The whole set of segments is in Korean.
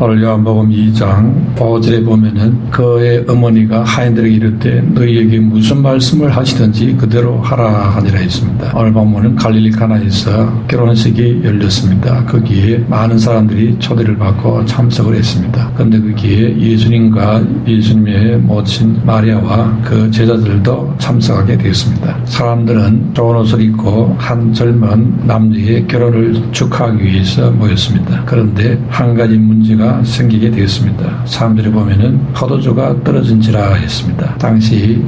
오늘 요한복음 2장 5절에 보면은 그의 어머니가 하인들에게 이르되 너희에게 무슨 말씀을 하시든지 그대로 하라 하니라 했습니다. 오늘 본문은 갈릴리 가나에서 결혼식이 열렸습니다. 거기에 많은 사람들이 초대를 받고 참석을 했습니다. 그런데 거기에 예수님과 예수님의 모친 마리아와 그 제자들도 참석하게 되었습니다. 사람들은 좋은 옷을 입고 한 젊은 남녀의 결혼을 축하하기 위해서 모였습니다. 그런데 한 가지 문제가 생기게 되었습니다. 사람들이 보면은 포도주가 떨어진지라 했습니다. 당시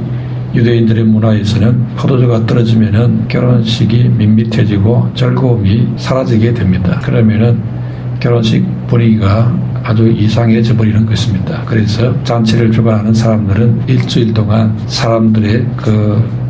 유대인들의 문화에서는 포도주가 떨어지면은 결혼식이 밋밋해지고 즐거움이 사라지게 됩니다. 그러면은 결혼식 분위기가 아주 이상해져 버리는 것입니다. 그래서 잔치를 주관하는 사람들은 일주일 동안 사람들의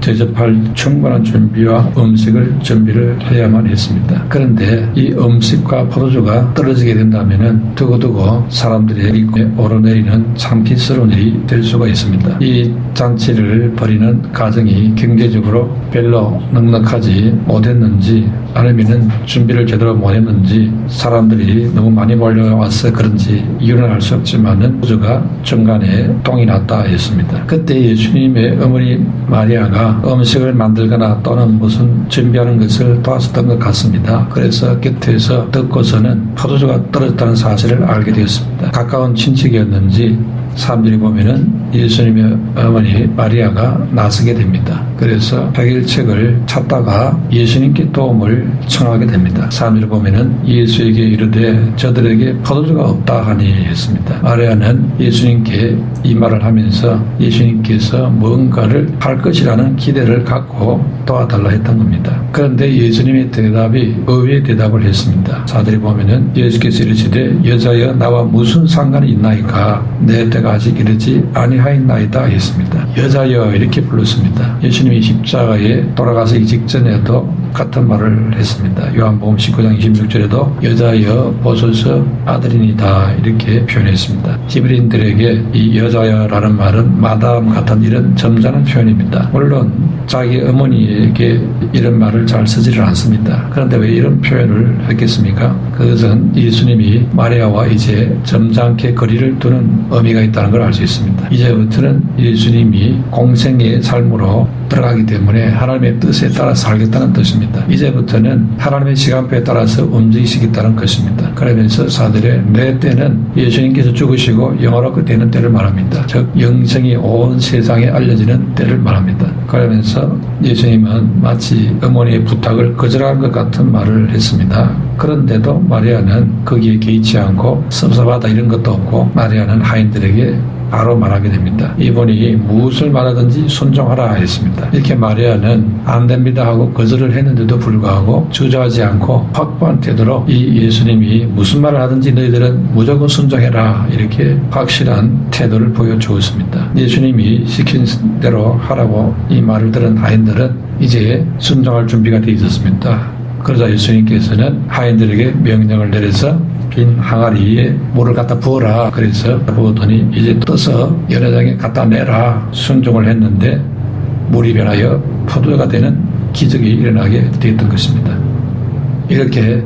대접할 충분한 준비와 음식을 준비를 해야만 했습니다. 그런데 이 음식과 포도주가 떨어지게 된다면 두고두고 사람들의 입구에 오르내리는 참기스러운 일이 될 수가 있습니다. 이 잔치를 벌이는 가정이 경제적으로 별로 넉넉하지 못했는지 아니면은 준비를 제대로 못했는지 사람들이 너무 많이 몰려와서 그런지 이유는 알 수 없지만은 포도주가 중간에 똥이 났다 했습니다. 그때 예수님의 어머니 마리아가 음식을 만들거나 또는 무슨 준비하는 것을 도왔었던 것 같습니다. 그래서 곁에서 듣고서는 포도주가 떨어졌다는 사실을 알게 되었습니다. 가까운 친척이었는지 사람들이 보면은 예수님의 어머니 마리아가 나서게 됩니다. 그래서 해결책을 찾다가 예수님께 도움을 청하게 됩니다. 사람들이 보면은 예수에게 이르되 저들에게 포도주가 없다 하니 했습니다. 마리아는 예수님께 이 말을 하면서 예수님께서 무언가를 할 것이라는 기대를 갖고 도와달라 했던 겁니다. 그런데 예수님의 대답이 의외의 대답을 했습니다. 사람들이 보면은 예수께서 이르시되 여자여 나와 무슨 상관이 있나이까 내 때가 아직 이르지 아니하였나이다 했습니다. 여자여 이렇게 불렀습니다. 예수님이 십자가에 돌아가시기 직전에도 같은 말을 했습니다. 요한복음 19장 26절에도 여자여 보소서 아들이니다 이렇게 표현했습니다. 히브리인들에게 이 여자여라는 말은 마담 같은 이런 점잖은 표현입니다. 물론 자기 어머니에게 이런 말을 잘 쓰지를 않습니다. 그런데 왜 이런 표현을 했겠습니까? 그것은 예수님이 마리아와 이제 점잖게 거리를 두는 의미가 있다는 걸 알 수 있습니다. 이제부터는 예수님이 공생의 삶으로 들어가기 때문에 하나님의 뜻에 따라 살겠다는 뜻입니다. 이제부터는 하나님의 시간표에 따라서 움직이시겠다는 것입니다. 그러면서 사들의 내 때는 예수님께서 죽으시고 영원하게 되는 때를 말합니다. 즉 영생이 온 세상에 알려지는 때를 말합니다. 그러면서 예수님은 마치 어머니의 부탁을 거절한 것 같은 말을 했습니다. 그런데도 마리아는 거기에 개의치 않고 섭섭하다 이런 것도 없고 마리아는 하인들에게 바로 말하게 됩니다. 이분이 무엇을 말하든지 순종하라 했습니다. 이렇게 마리아는 안 됩니다 하고 거절을 했는데도 불구하고 주저하지 않고 확고한 태도로 이 예수님이 무슨 말을 하든지 너희들은 무조건 순종해라 이렇게 확실한 태도를 보여주었습니다. 예수님이 시킨 대로 하라고 이 말을 들은 하인들은 이제 순종할 준비가 되어 있었습니다. 그러자 예수님께서는 하인들에게 명령을 내려서 빈 항아리에 물을 갖다 부어라. 그래서 부었더니 이제 떠서 연회장에 갖다 내라. 순종을 했는데 물이 변하여 포도주가 되는 기적이 일어나게 되었던 것입니다. 이렇게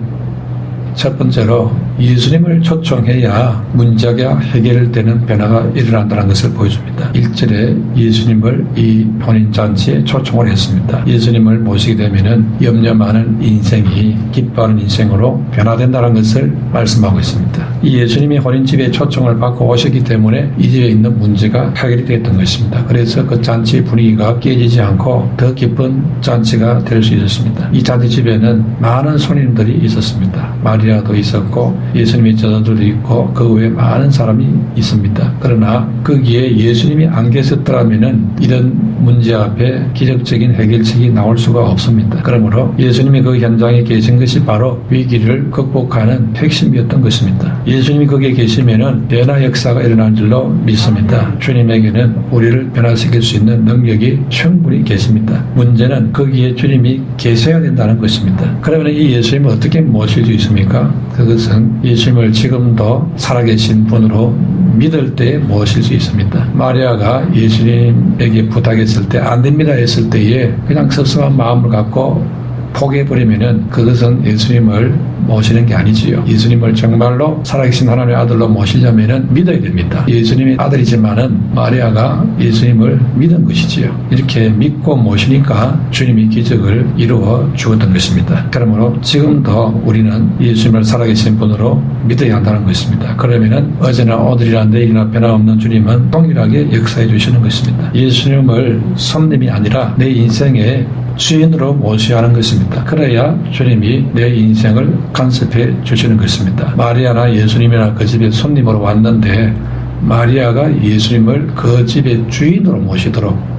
첫 번째로 예수님을 초청해야 문제가 해결되는 변화가 일어난다는 것을 보여줍니다. 1절에 예수님을 이 혼인잔치에 초청을 했습니다. 예수님을 모시게 되면은 염려 많은 인생이 기뻐하는 인생으로 변화된다는 것을 말씀하고 있습니다. 이 예수님이 혼인집에 초청을 받고 오셨기 때문에 이 집에 있는 문제가 해결이 됐던 것입니다. 그래서 그 잔치 분위기가 깨지지 않고 더 기쁜 잔치가 될 수 있었습니다. 이 잔치집에는 많은 손님들이 있었습니다. 마리아도 있었고 예수님의 제자들도 있고 그 외에 많은 사람이 있습니다. 그러나 거기에 예수님이 안 계셨더라면은 이런 문제 앞에 기적적인 해결책이 나올 수가 없습니다. 그러므로 예수님이 그 현장에 계신 것이 바로 위기를 극복하는 핵심이었던 것입니다. 예수님이 거기에 계시면은 변화 역사가 일어날 줄로 믿습니다. 주님에게는 우리를 변화시킬 수 있는 능력이 충분히 계십니다. 문제는 거기에 주님이 계셔야 된다는 것입니다. 그러면 이 예수님을 어떻게 모실 수 있습니까? 그것은 예수님을 지금도 살아계신 분으로 믿을 때 모실 수 있습니다. 마리아가 예수님에게 부탁했을 때 안 됩니다 했을 때에 그냥 섭섭한 마음을 갖고 포기해버리면은 그것은 예수님을 모시는 게 아니지요. 예수님을 정말로 살아계신 하나님의 아들로 모시려면 믿어야 됩니다. 예수님의 아들이지만은 마리아가 예수님을 믿은 것이지요. 이렇게 믿고 모시니까 주님이 기적을 이루어 주었던 것입니다. 그러므로 지금도 우리는 예수님을 살아계신 분으로 믿어야 한다는 것입니다. 그러면은 어제나 오늘이나 내일이나 변함없는 주님은 동일하게 역사해 주시는 것입니다. 예수님을 손님이 아니라 내 인생의 주인으로 모셔야 하는 것입니다. 그래야 주님이 내 인생을 간섭해 주시는 것입니다. 마리아나 예수님이나 그 집에 손님으로 왔는데 마리아가 예수님을 그 집의 주인으로 모시도록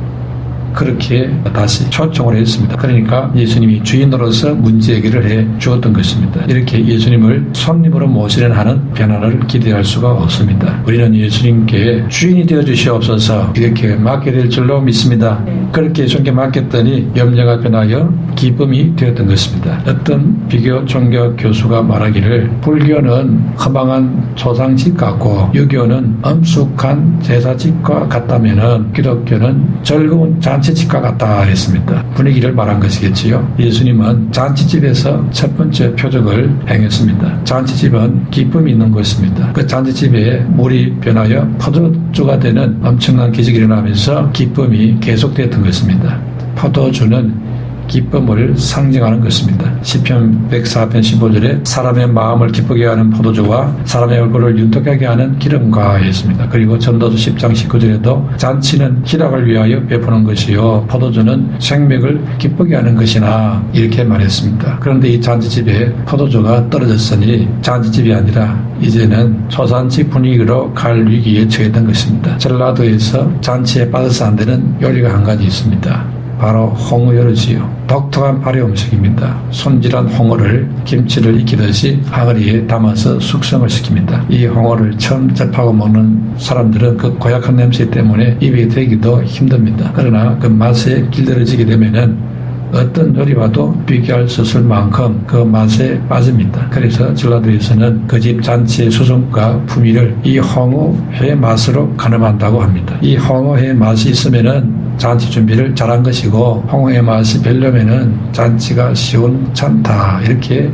그렇게 다시 초청을 했습니다. 그러니까 예수님이 주인으로서 문제 해결을 해 주었던 것입니다. 이렇게 예수님을 손님으로 모시는 하는 변화를 기대할 수가 없습니다. 우리는 예수님께 주인이 되어 주시옵소서 이렇게 맡게 될 줄로 믿습니다. 그렇게 예수님께 맡겼더니 염려가 변하여 기쁨이 되었던 것입니다. 어떤 비교 종교 교수가 말하기를 불교는 허망한 조상집 같고 유교는 엄숙한 제사집과 같다면은 기독교는 즐거운 잔치집과 같다 했습니다. 분위기를 말한 것이겠지요. 예수님은 잔치집에서 첫 번째 표적을 행했습니다. 잔치집은 기쁨이 있는 것입니다. 그 잔치집에 물이 변하여 포도주가 되는 엄청난 기적이 일어나면서 기쁨이 계속되었던 것입니다. 포도주는 기쁨을 상징하는 것입니다. 시편 104편 15절에 사람의 마음을 기쁘게 하는 포도주와 사람의 얼굴을 윤택하게 하는 기름과 했습니다. 그리고 전도서 10장 19절에도 잔치는 희락을 위하여 베푸는 것이요 포도주는 생명을 기쁘게 하는 것이나 이렇게 말했습니다. 그런데 이 잔치집에 포도주가 떨어졌으니 잔치집이 아니라 이제는 초산집 분위기로 갈 위기에 처했던 것입니다. 전라도에서 잔치에 빠져서 안 되는 요리가 한 가지 있습니다. 바로 홍어요리지요. 독특한 발효 음식입니다. 손질한 홍어를 김치를 익히듯이 항아리에 담아서 숙성을 시킵니다. 이 홍어를 처음 접하고 먹는 사람들은 그 고약한 냄새 때문에 입에 대기도 힘듭니다. 그러나 그 맛에 길들여지게 되면은 어떤 요리와도 비교할 수 없을 만큼 그 맛에 빠집니다. 그래서 전라도에서는 그 집 잔치의 수준과 품위를 이 홍어회 맛으로 가늠한다고 합니다. 이 홍어회 맛이 있으면은 잔치 준비를 잘한 것이고 홍어회 맛이 별로면은 잔치가 시원찮다 이렇게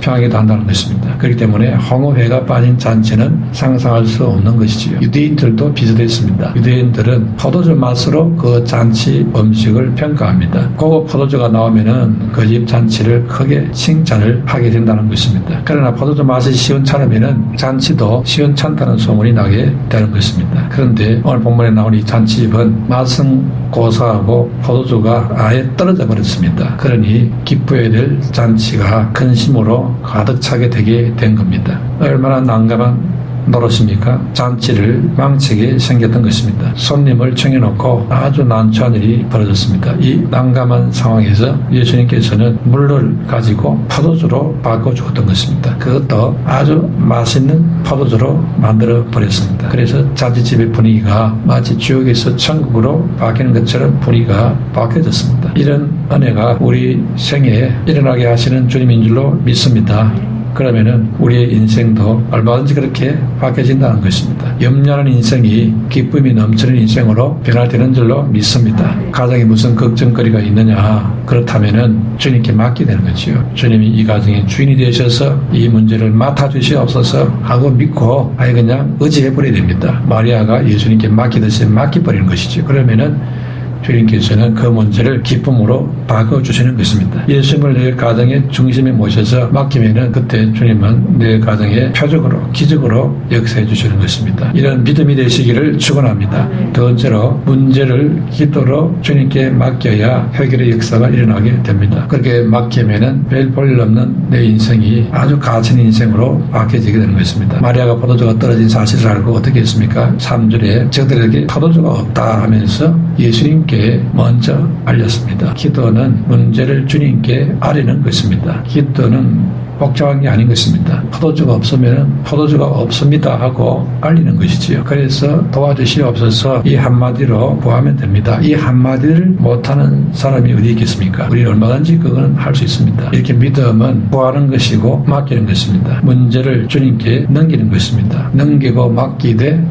평하기도 한다는 것입니다. 그렇기 때문에 홍어회가 빠진 잔치는 상상할 수 없는 것이지요. 유대인들도 비슷했습니다. 유대인들은 포도주 맛으로 그 잔치 음식을 평가합니다. 고급 포도주가 나오면은 그 집 잔치를 크게 칭찬을 하게 된다는 것입니다. 그러나 포도주 맛이 시원찮으면은 잔치도 시원찮다는 소문이 나게 되는 것입니다. 그런데 오늘 본문에 나온 이 잔치집은 맛은 고소하고 포도주가 아예 떨어져 버렸습니다. 그러니 기뻐야 될 잔치가 근심으로 가득 차게 되게 된 겁니다. 얼마나 난감한 노릇입니까? 잔치를 망치게 생겼던 것입니다. 손님을 청해놓고 아주 난처한 일이 벌어졌습니다. 이 난감한 상황에서 예수님께서는 물을 가지고 포도주로 바꿔주었던 것입니다. 그것도 아주 맛있는 포도주로 만들어 버렸습니다. 그래서 잔치집의 분위기가 마치 지옥에서 천국으로 바뀌는 것처럼 분위기가 바뀌어졌습니다. 이런 은혜가 우리 생애에 일어나게 하시는 주님인 줄로 믿습니다. 그러면은 우리의 인생도 얼마든지 그렇게 바뀌어진다는 것입니다. 염려하는 인생이 기쁨이 넘치는 인생으로 변화되는 줄로 믿습니다. 가정에 무슨 걱정거리가 있느냐 그렇다면은 주님께 맡게 되는 거지요. 주님이 이 가정의 주인이 되셔서 이 문제를 맡아주시옵소서 하고 믿고 아예 그냥 의지해버려야 됩니다. 마리아가 예수님께 맡기듯이 맡겨버리는 것이죠. 그러면은 주님께서는 그 문제를 기쁨으로 바꿔주시는 것입니다. 예수님을 내 가정의 중심에 모셔서 맡기면은 그때 주님은 내 가정의 표적으로 기적으로 역사해 주시는 것입니다. 이런 믿음이 되시기를 축원합니다. 두 번째로 문제를 기도로 주님께 맡겨야 해결의 역사가 일어나게 됩니다. 그렇게 맡기면은 별 볼 일 없는 내 인생이 아주 가진 인생으로 바뀌어지게 되는 것입니다. 마리아가 포도주가 떨어진 사실을 알고 어떻게 했습니까? 3절에 저들에게 포도주가 없다 하면서 예수님께 먼저 알렸습니다. 기도는 문제를 주님께 아뢰는 것입니다. 기도는 복잡한 게 아닌 것입니다. 포도주가 없으면 포도주가 없습니다 하고 알리는 것이지요. 그래서 도와주시옵소서 이 한마디로 구하면 됩니다. 이 한마디를 못하는 사람이 어디 있겠습니까? 우리는 얼마든지 그건 할 수 있습니다. 이렇게 믿음은 구하는 것이고 맡기는 것입니다. 문제를 주님께 넘기는 것입니다. 넘기고 맡기되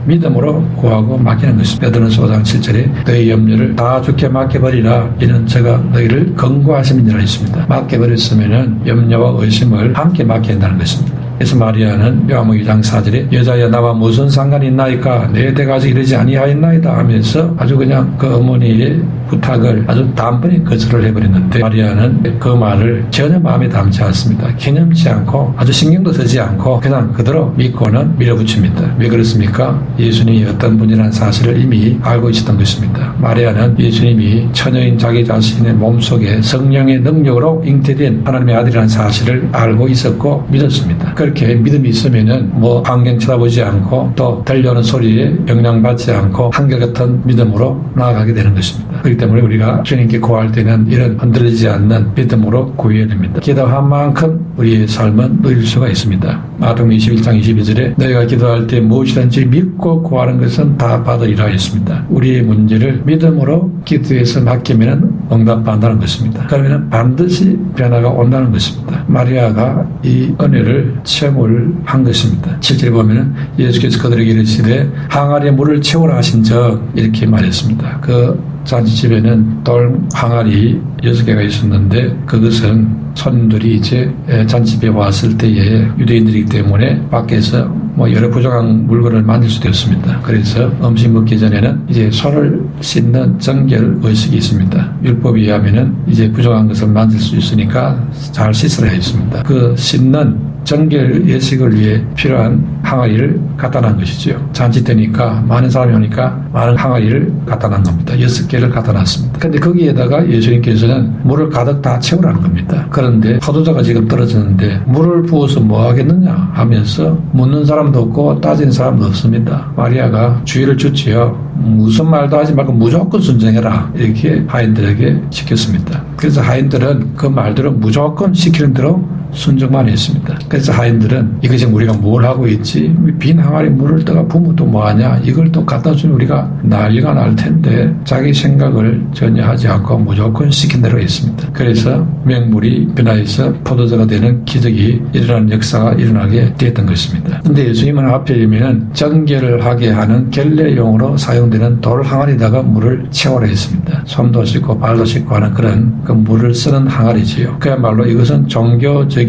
믿음으로 구하고 맡기는 것입니다. 베드로전서 5장 7절에 너희 염려를 다 주께 맡겨버리라. 이는 제가 너희를 권고하심이니라 했습니다. 맡겨버렸으면 염려와 의심을 함께 맡겨야 한다는 것입니다. 그래서 마리아는 요한복음 2장 4절에 여자여 나와 무슨 상관이 있나이까 내 때가 아직 이르지 아니하였나이다 하면서 아주 그냥 그 어머니의 부탁을 아주 단번에 거절을 해버렸는데 마리아는 그 말을 전혀 마음에 담지 않습니다. 개념치 않고 아주 신경도 쓰지 않고 그냥 그대로 믿고는 밀어붙입니다. 왜 그렇습니까? 예수님이 어떤 분이라는 사실을 이미 알고 있었던 것입니다. 마리아는 예수님이 처녀인 자기 자신의 몸속에 성령의 능력으로 잉태된 하나님의 아들이라는 사실을 알고 있었고 믿었습니다. 그렇게 믿음이 있으면은 뭐 환경 쳐다보지 않고 또 들려오는 소리에 영향받지 않고 한결같은 믿음으로 나아가게 되는 것입니다. 그렇기 때문에 우리가 주님께 구할 때는 이런 흔들리지 않는 믿음으로 구해야 됩니다. 기도한 만큼 우리의 삶은 누릴 수가 있습니다. 마태복음 21장 22절에 너희가 기도할 때 무엇이든지 믿고 구하는 것은 다 받으리라 했습니다. 우리의 문제를 믿음으로 기도해서 맡기면 응답받는다는 것입니다. 그러면 반드시 변화가 온다는 것입니다. 마리아가 이 은혜를 체험을 한 것입니다. 7절에 보면 예수께서 그들에게 이르시되 항아리에 물을 채우라 하신 적 이렇게 말했습니다. 그 잔치집에는 돌 항아리 6개가 있었는데 그것은 손님들이 이제 잔치집에 왔을 때에 유대인들이기 때문에 밖에서 뭐 여러 부족한 물건을 만들 수도 있습니다. 그래서 음식 먹기 전에는 이제 손을 씻는 정결 의식이 있습니다. 율법에 의하면은 이제 부족한 것을 만들 수 있으니까 잘 씻어야 했습니다. 그 씻는 정결 예식을 위해 필요한 항아리를 갖다 놓은 것이죠. 잔치 때니까 많은 사람이 오니까 많은 항아리를 갖다 놓은 겁니다. 6개를 갖다 놨습니다. 근데 거기에다가 예수님께서는 물을 가득 다 채우라는 겁니다. 그런데 포도주가 지금 떨어졌는데 물을 부어서 뭐 하겠느냐 하면서 묻는 사람도 없고 따지는 사람도 없습니다. 마리아가 주의를 줬지요. 무슨 말도 하지 말고 무조건 순종해라 이렇게 하인들에게 시켰습니다. 그래서 하인들은 그 말대로 무조건 시키는 대로 순종만 했습니다. 그래서 하인들은 이거 지금 우리가 뭘 하고 있지? 빈 항아리 물을 떠가 부으면 또 뭐하냐? 이걸 또 갖다 주면 우리가 난리가 날 텐데 자기 생각을 전혀 하지 않고 무조건 시킨 대로 했습니다. 그래서 맹물이 변화해서 포도주가 되는 기적이 일어나는 역사가 일어나게 되었던 것입니다. 그런데 예수님은 하필이면 정결을 하게 하는 결례용으로 사용되는 돌 항아리에다가 물을 채우라 했습니다. 손도 씻고 발도 씻고 하는 그런 그 물을 쓰는 항아리지요. 그야말로 이것은 종교적인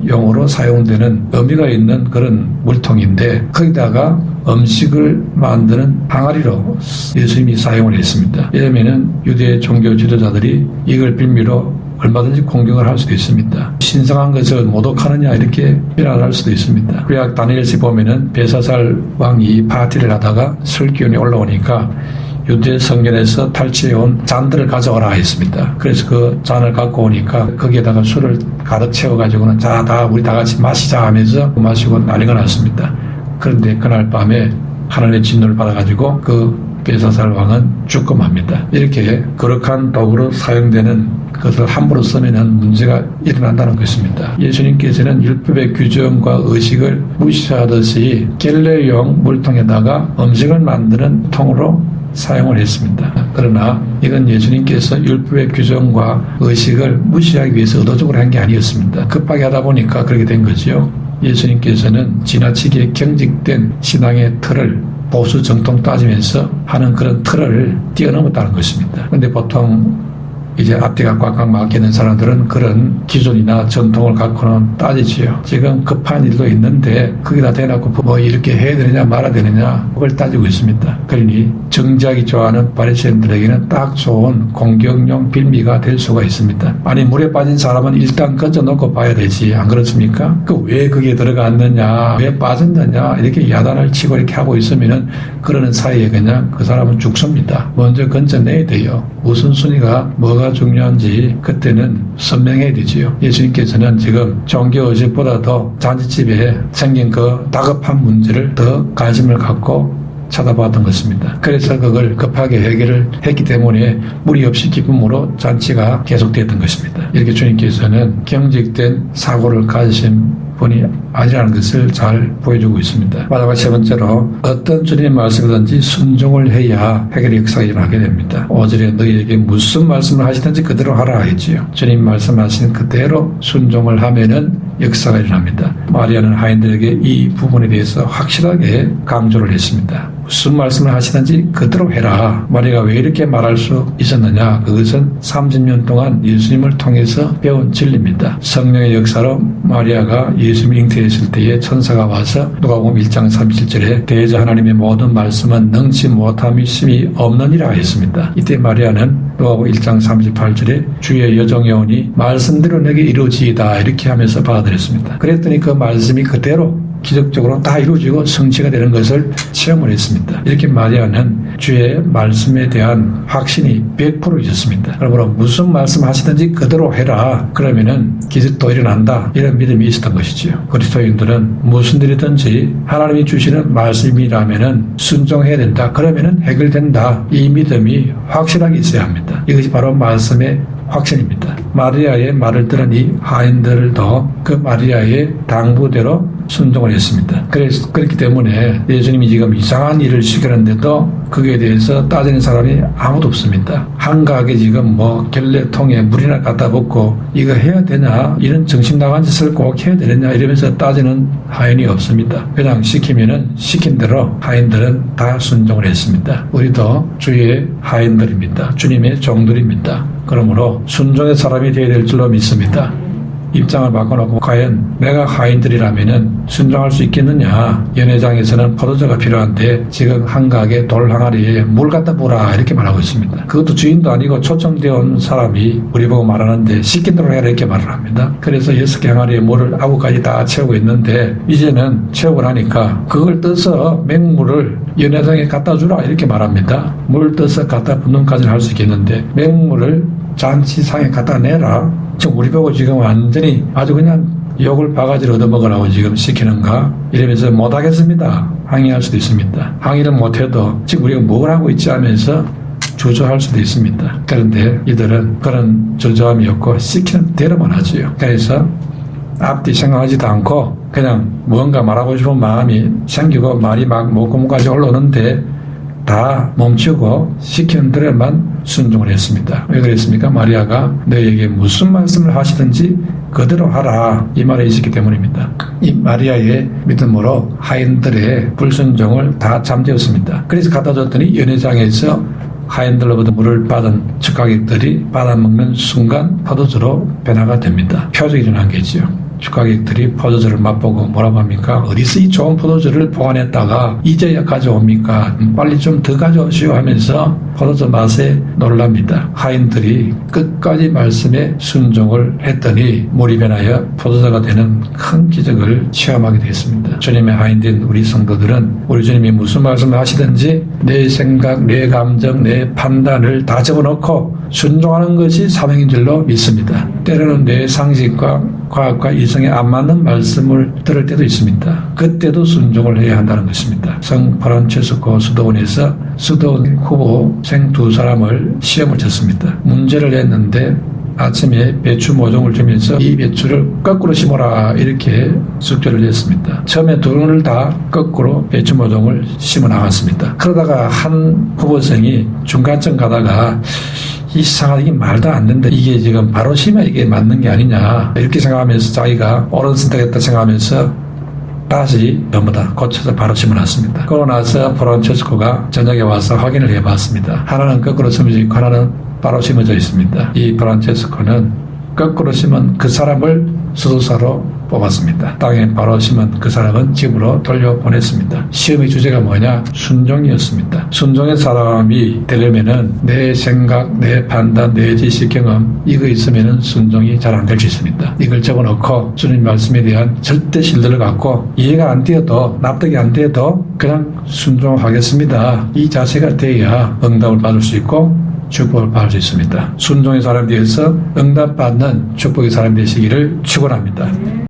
용어로 사용되는 의미가 있는 그런 물통인데 거기다가 음식을 만드는 항아리로 예수님이 사용을 했습니다. 왜냐하면 유대 종교 지도자들이 이걸 빌미로 얼마든지 공격을 할 수도 있습니다. 신성한 것을 모독하느냐 이렇게 비난할 수도 있습니다. 구약 다니엘서 보면은 벨사살 왕이 파티를 하다가 술 기운이 올라오니까 유대 성전에서 탈취해온 잔들을 가져오라 했습니다. 그래서 그 잔을 갖고 오니까 거기에다가 술을 가득 채워가지고는 자, 다 우리 다 같이 마시자 하면서 마시고 난리가 났습니다. 그런데 그날 밤에 하나님의 진노를 받아가지고 그 벨사살 왕은 죽고 맙니다. 이렇게 거룩한 도구로 사용되는 것을 함부로 쓰면 문제가 일어난다는 것입니다. 예수님께서는 율법의 규정과 의식을 무시하듯이 결례용 물통에다가 음식을 만드는 통으로 사용을 했습니다. 그러나 이건 예수님께서 율법의 규정과 의식을 무시하기 위해서 의도적으로 한 게 아니었습니다. 급하게 하다 보니까 그렇게 된 거죠. 예수님께서는 지나치게 경직된 신앙의 틀을 보수 정통 따지면서 하는 그런 틀을 뛰어넘었다는 것입니다. 그런데 보통 이제 앞뒤가 꽉꽉 막히는 사람들은 그런 기존이나 전통을 갖고는 따지지요. 지금 급한 일도 있는데 거기다 대놓고 뭐 이렇게 해야 되느냐 말아야 되느냐 그걸 따지고 있습니다. 그러니 정지하기 좋아하는 바리새인들에게는 딱 좋은 공격용 빌미가 될 수가 있습니다. 아니 물에 빠진 사람은 일단 건져놓고 봐야 되지 안 그렇습니까? 왜 그게 들어갔느냐 왜 빠졌느냐 이렇게 야단을 치고 이렇게 하고 있으면은 그러는 사이에 그냥 그 사람은 죽습니다. 먼저 건져내야 돼요. 우선순위가 뭐가 중요한지 그때는 선명해야 되지요. 예수님께서는 지금 종교의식보다도 잔치집에 생긴 그 다급한 문제를 더 관심을 갖고 쳐다봤던 것입니다. 그래서 그걸 급하게 해결을 했기 때문에 무리 없이 기쁨으로 잔치가 계속되었던 것입니다. 이렇게 주님께서는 경직된 사고를 가지신 분이 아니라는 것을 잘 보여주고 있습니다. 마지막 세 번째로 어떤 주님의 말씀이든지 순종을 해야 해결의 역사가 일어나게 됩니다. 5절에 너희에게 무슨 말씀을 하시든지 그대로 하라 했지요. 주님 말씀하신 그대로 순종을 하면은 역사가 일어납니다. 마리아는 하인들에게 이 부분에 대해서 확실하게 강조를 했습니다. 무슨 말씀을 하시든지 그대로 해라. 마리아가 왜 이렇게 말할 수 있었느냐? 그것은 30년 동안 예수님을 통해서 배운 진리입니다. 성령의 역사로 마리아가 예수님 잉태했을 때에 천사가 와서 누가복음 1장 37절에 대저 하나님의 모든 말씀은 능치 못함이 심히 없느니라 했습니다. 이때 마리아는 누가복음 1장 38절에 주의 여종의 오니 말씀대로 내게 이루어지이다 이렇게 하면서 받아들였습니다. 그랬더니 그 말씀이 그대로 기적적으로 다 이루어지고 성취가 되는 것을 체험을 했습니다. 이렇게 마리아는 주의 말씀에 대한 확신이 100% 있었습니다. 그러므로 무슨 말씀 하시든지 그대로 해라. 그러면은 기적도 일어난다. 이런 믿음이 있었던 것이지요. 그리스도인들은 무슨 일이든지 하나님이 주시는 말씀이라면은 순종해야 된다. 그러면은 해결된다. 이 믿음이 확실하게 있어야 합니다. 이것이 바로 말씀의 확신입니다. 마리아의 말을 들은 이 하인들도 그 마리아의 당부대로 순종을 했습니다. 그렇기 때문에 예수님이 지금 이상한 일을 시키는데도 거기에 대해서 따지는 사람이 아무도 없습니다. 한가하게 지금 결례통에 물이나 갖다 붓고 이거 해야 되냐, 이런 정신 나간 짓을 꼭 해야 되느냐 이러면서 따지는 하인이 없습니다. 그냥 시키면은 시킨 대로 하인들은 다 순종을 했습니다. 우리도 주의 하인들입니다. 주님의 종들입니다. 그러므로 순종의 사람이 되어야 될 줄로 믿습니다. 입장을 바꿔놓고 과연 내가 하인들이라면 순종할 수 있겠느냐. 연회장에서는 포도주가 필요한데 지금 한가하게 돌 항아리에 물 갖다 부라 이렇게 말하고 있습니다. 그것도 주인도 아니고 초청되어 온 사람이 우리 보고 말하는데 시킨 대로 해라 이렇게 말을 합니다. 그래서 6개 항아리에 물을 아구까지 다 채우고 있는데 이제는 채우고 나니까 그걸 떠서 맹물을 연회장에 갖다 주라 이렇게 말합니다. 물 떠서 갖다 붓는 까지는 할 수 있겠는데 맹물을 잔치상에 갖다 내라. 지금 우리 보고 지금 완전히 아주 그냥 욕을 바가지로 얻어먹으라고 지금 시키는가? 이러면서 못하겠습니다. 항의할 수도 있습니다. 항의를 못해도 지금 우리가 뭘 하고 있지 하면서 주저할 수도 있습니다. 그런데 이들은 그런 주저함이 없고 시키는 대로만 하지요. 그래서 앞뒤 생각하지도 않고 그냥 무언가 말하고 싶은 마음이 생기고 말이 막 목구멍까지 올라오는데 다 멈추고 시키는 대로만 순종을 했습니다. 왜 그랬습니까? 마리아가 너에게 무슨 말씀을 하시든지 그대로 하라 이 말이 있었기 때문입니다. 이 마리아의 믿음으로 하인들의 불순종을 다 잠재웠습니다. 그래서 갖다 줬더니 연회장에서 하인들로부터 물을 받은 축하객들이 받아먹는 순간 포도주로 변화가 됩니다. 표적이 일어난 게지요. 축하객들이 포도주를 맛보고 뭐라고 합니까? 어디서 이 좋은 포도주를 보관했다가 이제야 가져옵니까? 빨리 좀 더 가져오시오 하면서 포도주 맛에 놀랍니다. 하인들이 끝까지 말씀에 순종을 했더니 물이 변하여 포도주가 되는 큰 기적을 체험하게 되었습니다. 주님의 하인된 우리 성도들은 우리 주님이 무슨 말씀을 하시든지 내 생각, 내 감정, 내 판단을 다 집어넣고 순종하는 것이 사명인 줄로 믿습니다. 때로는 내 상식과 과학과 이성에 안 맞는 말씀을 들을 때도 있습니다. 그때도 순종을 해야 한다는 것입니다. 성 프란체스코 수도원에서 수도원 후보생 2사람을 시험을 쳤습니다. 문제를 냈는데 아침에 배추 모종을 주면서 이 배추를 거꾸로 심어라 이렇게 숙제를 냈습니다. 처음에 2분을 다 거꾸로 배추 모종을 심어 나갔습니다. 그러다가 한 후보생이 중간쯤 가다가 이상하게 이게 말도 안 된다. 이게 지금 바로 심어야 이게 맞는 게 아니냐. 이렇게 생각하면서 자기가 옳은 선택했다 생각하면서 다시 전부 다 고쳐서 바로 심어놨습니다. 그러고 나서 프란체스코가 저녁에 와서 확인을 해봤습니다. 하나는 거꾸로 심어져 있고 하나는 바로 심어져 있습니다. 이 프란체스코는 거꾸로 심은 그 사람을 수도사로 뽑았습니다. 땅에 바로 심은 그 사람은 집으로 돌려보냈습니다. 시험의 주제가 뭐냐? 순종이었습니다. 순종의 사람이 되려면은 내 생각, 내 판단, 내 지식 경험 이거 있으면은 순종이 잘 안 될 수 있습니다. 이걸 적어놓고 주님 말씀에 대한 절대 신뢰를 갖고 이해가 안 되어도 납득이 안 되어도 그냥 순종하겠습니다. 이 자세가 돼야 응답을 받을 수 있고 축복을 받을 수 있습니다. 순종의 사람 되어서 응답받는 축복의 사람 되시기를 축원합니다.